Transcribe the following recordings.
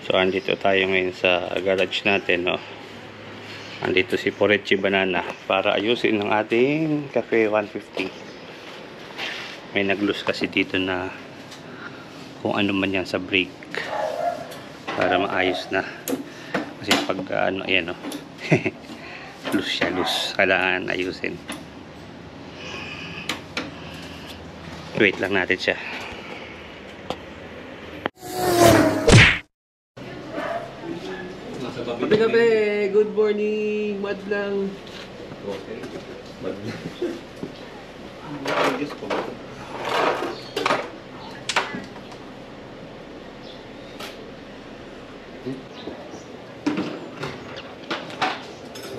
So andito tayo ngayon sa garage natin, no. Andito si Porechi Banana para ayusin ng ating Cafe 150. May nag-loose kasi dito na kung ano man yan sa brake para maayos na. Kasi pag ano, ayan, no. Loose siya, loose. Kailangan ayusin. Wait lang natin siya. Gabi, good morning, madlang. Okay, madlang. Diyos ko.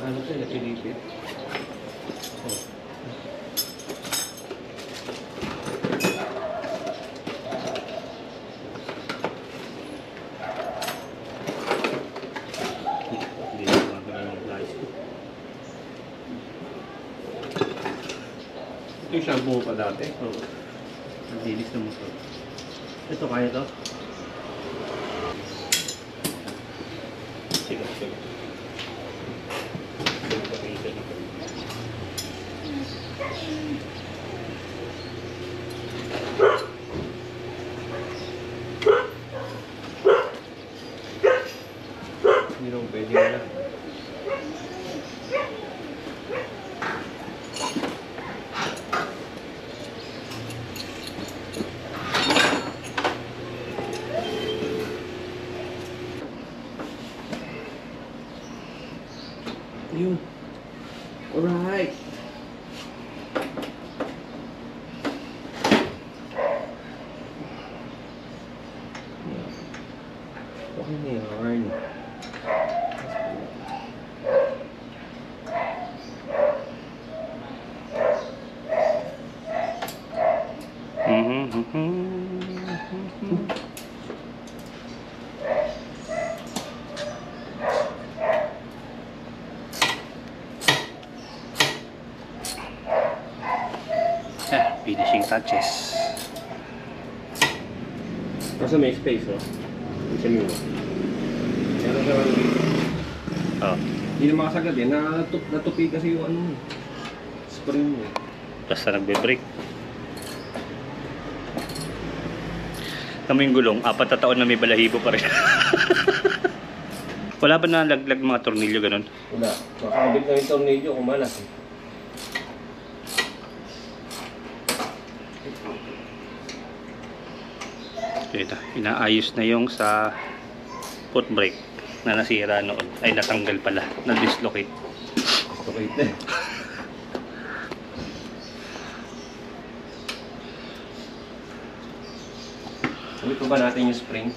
Ano siya, napilipit? Yung shampoo pa dati. So, naglinis na motor. Ito, kaya to? Sige, sige. Hindi naman pwede na. Yun. Alright. Okay na yarn. Finishing touches. Kasi may space, no? Isa mo. Meron siya lang dito. Oh. Hindi na makasagad eh. Natupi kasi yung ano, spring mo. Basta nagbe-break. Kaming gulong, 4 na taon na may balahibo pa rin. Wala ba na laglag mga tornilyo ganun? Wala. Makakabit na yung tornilyo kung malas eh. Ito, inaayos na yung sa foot brake na nasira noon. Ay, natanggal pala. Na-dislocate. Dislocate na eh. Sabi ko ba natin yung spring?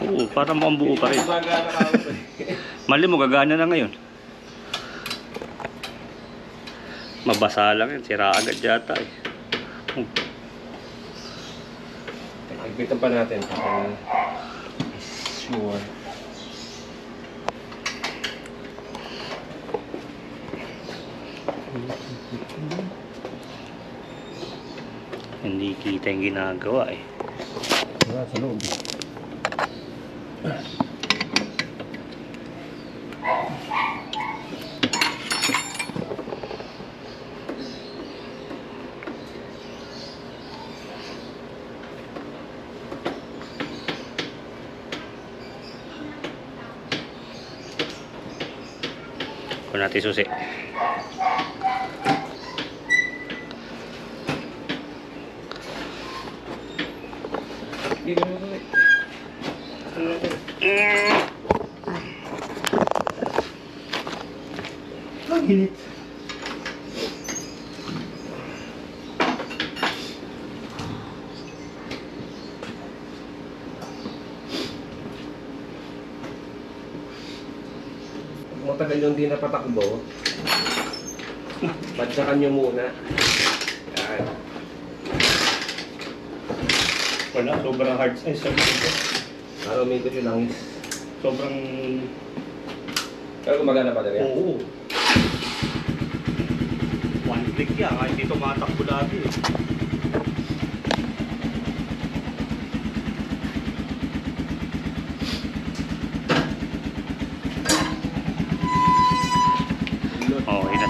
Oo, para mukhang buo pa rin. Mali mo, gagana na ngayon. Mabasa lang yan. Sira agad yata eh. Agpitan pa natin para sure. Hindi kita yung ginagawa eh. Wala sa loob. Kung natin susi. Hindi ko naman ulit. Ang hinit. Matagal yung di napatakbo, badsakan nyo muna. Yan. Wala, sobrang hard size. Para umikot yung langis. Sobrang... Pero gumagana pa rin yan? Oo. One click yan, kahit dito matakbo dati eh.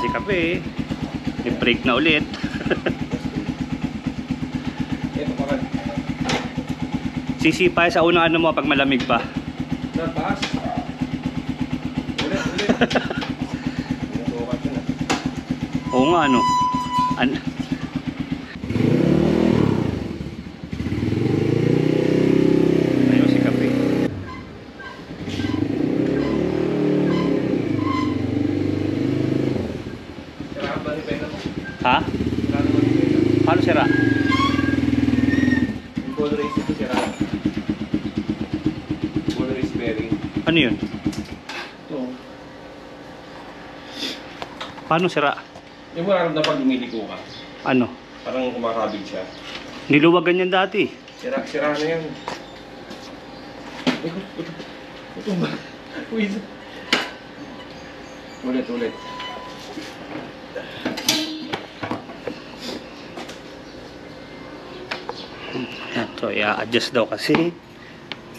si Kape. May break na ulit. Ito pa kan. Sisipay sa unang ano mo pag malamig pa. Sa taas. Ulit. Pinutukan ko na. Oo nga ano. Ayun si Kape. Sirahan ba ni Bella mo? Ha? Sirahan ba ni Bella? Paano sira? Yung ball race ito sirahan. Ball race bearing. Ano yun? Ito. Paano sira? Yung mararamdaman pag lumiliko ka. Ano? Parang kumakabig siya. Niluwag ganyan dati. Sira na yan. Ito ba? Uy. Ulit. Ito, i-adjust daw kasi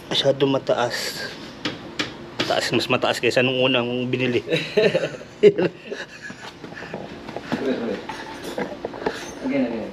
masyado mataas. Mas mataas kaysa nung unang binili. Ulit. Again.